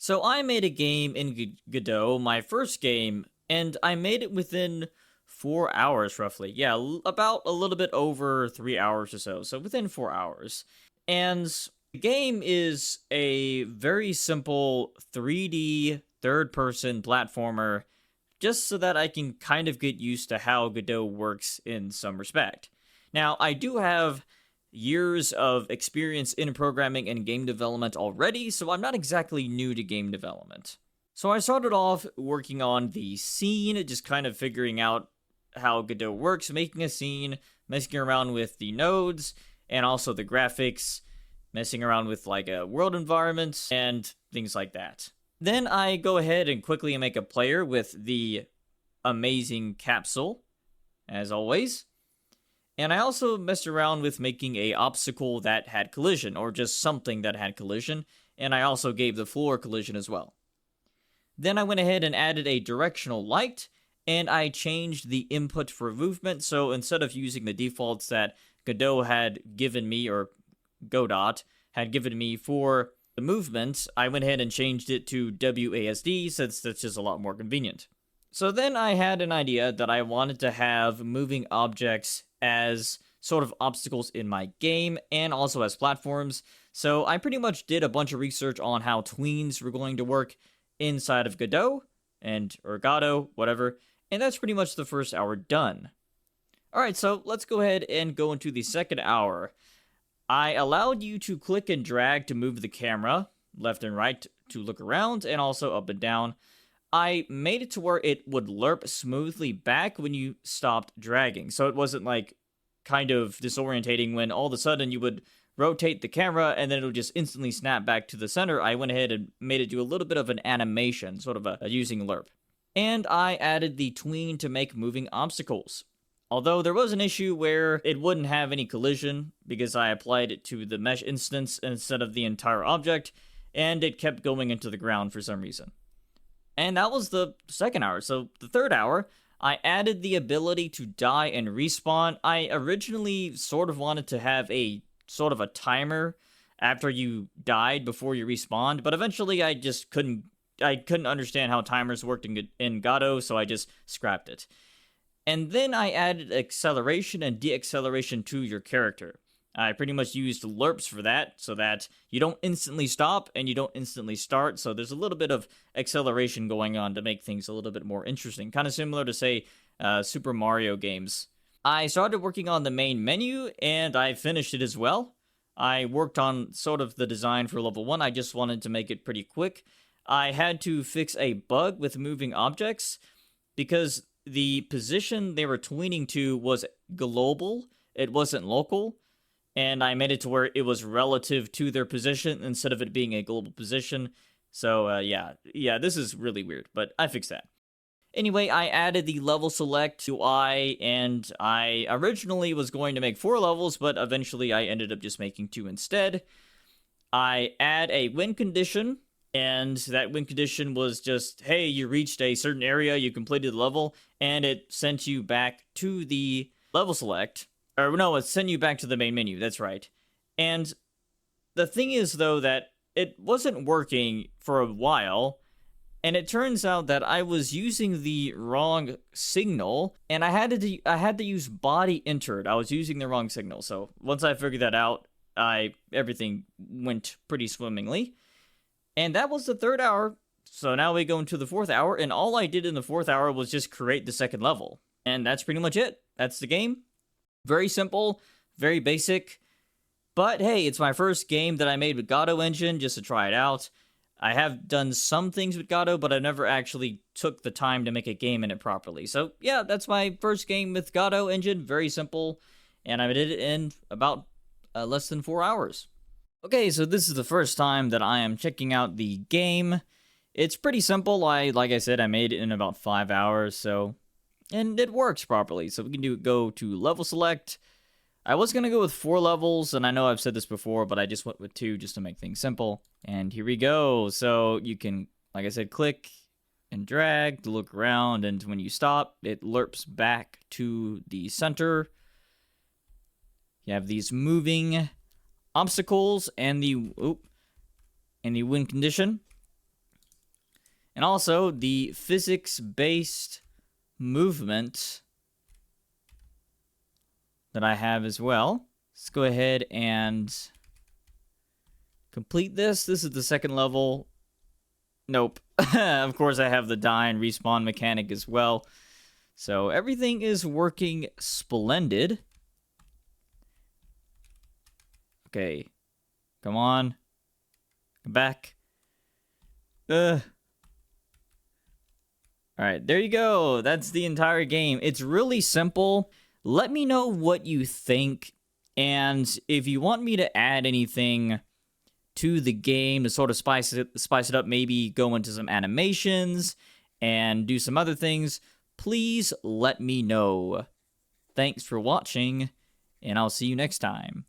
So I made a game in Godot, my first game, and I made it within 4 hours roughly. Yeah, about a little bit over 3 hours or so. So within 4 hours. And the game is a very simple 3D third-person platformer, just so that I can kind of get used to how Godot works in some respect. Now, I do have years of experience in programming and game development already, so I'm not exactly new to game development. So I started off working on the scene, just kind of figuring out how Godot works, making a scene, messing around with the nodes, and also the graphics, messing around with like a world environment, and things like that. Then I go ahead and quickly make a player with the amazing capsule, as always. And I also messed around with making a obstacle that had collision, or just something that had collision, and I also gave the floor collision as well. Then I went ahead and added a directional light, and I changed the input for movement, so instead of using the defaults that Godot had given me, or Godot had given me for the movement, I went ahead and changed it to WASD, since that's just a lot more convenient. So then I had an idea that I wanted to have moving objects as sort of obstacles in my game, and also as platforms. So I pretty much did a bunch of research on how tweens were going to work inside of Godot, or Godot, whatever, and that's pretty much the first hour done. Alright, so let's go ahead and go into the second hour. I allowed you to click and drag to move the camera, left and right to look around, and also up and down. I made it to where it would lerp smoothly back when you stopped dragging, so it wasn't like kind of disorientating when all of a sudden you would rotate the camera and then it would just instantly snap back to the center. I went ahead and made it do a little bit of an animation, sort of a using lerp. And I added the tween to make moving obstacles. Although there was an issue where it wouldn't have any collision because I applied it to the mesh instance instead of the entire object, and it kept going into the ground for some reason. And that was the second hour. So the third hour, I added the ability to die and respawn. I originally sort of wanted to have a sort of a timer after you died before you respawned, but eventually I just couldn't understand how timers worked in Godot, so I just scrapped it. And then I added acceleration and deacceleration to your character. I pretty much used lerps for that, so that you don't instantly stop and you don't instantly start, so there's a little bit of acceleration going on to make things a little bit more interesting. Kind of similar to, say, Super Mario games. I started working on the main menu, and I finished it as well. I worked on sort of the design for level 1, I just wanted to make it pretty quick. I had to fix a bug with moving objects, because the position they were tweening to was global, it wasn't local. And I made it to where it was relative to their position instead of it being a global position. So, yeah, this is really weird, but I fixed that. Anyway, I added the level select UI, and I originally was going to make 4 levels, but eventually I ended up just making 2 instead. I add a win condition, and that win condition was just, hey, you reached a certain area, you completed the level, and it sent you back to the level select. Or no, it sent you back to the main menu, that's right. And the thing is, though, that it wasn't working for a while, and it turns out that I was using the wrong signal, and I had to use body entered. I was using the wrong signal, so once I figured that out, everything went pretty swimmingly. And that was the third hour, so now we go into the fourth hour, and all I did in the fourth hour was just create the second level. And that's pretty much it. That's the game. Very simple, very basic, but hey, it's my first game that I made with Godot engine just to try it out. I have done some things with Godot, but I never actually took the time to make a game in it properly. So yeah, that's my first game with Godot engine, very simple, and I did it in about less than 4 hours. Okay, so this is the first time that I am checking out the game. It's pretty simple. Like I said, I made it in about 5 hours, and it works properly, so we can go to level select. I was going to go with 4 levels, and I know I've said this before, but I just went with 2 just to make things simple. And here we go. So you can, like I said, click and drag to look around, and when you stop, it lerps back to the center. You have these moving obstacles and the win condition. And also the physics-based movement that I have as well. Let's go ahead and complete this. This is the second level. Nope. Of course, I have the die and respawn mechanic as well. So everything is working splendid. Okay. Come on. Come back. Alright, there you go. That's the entire game. It's really simple. Let me know what you think. And if you want me to add anything to the game to sort of spice it up, maybe go into some animations and do some other things, please let me know. Thanks for watching, and I'll see you next time.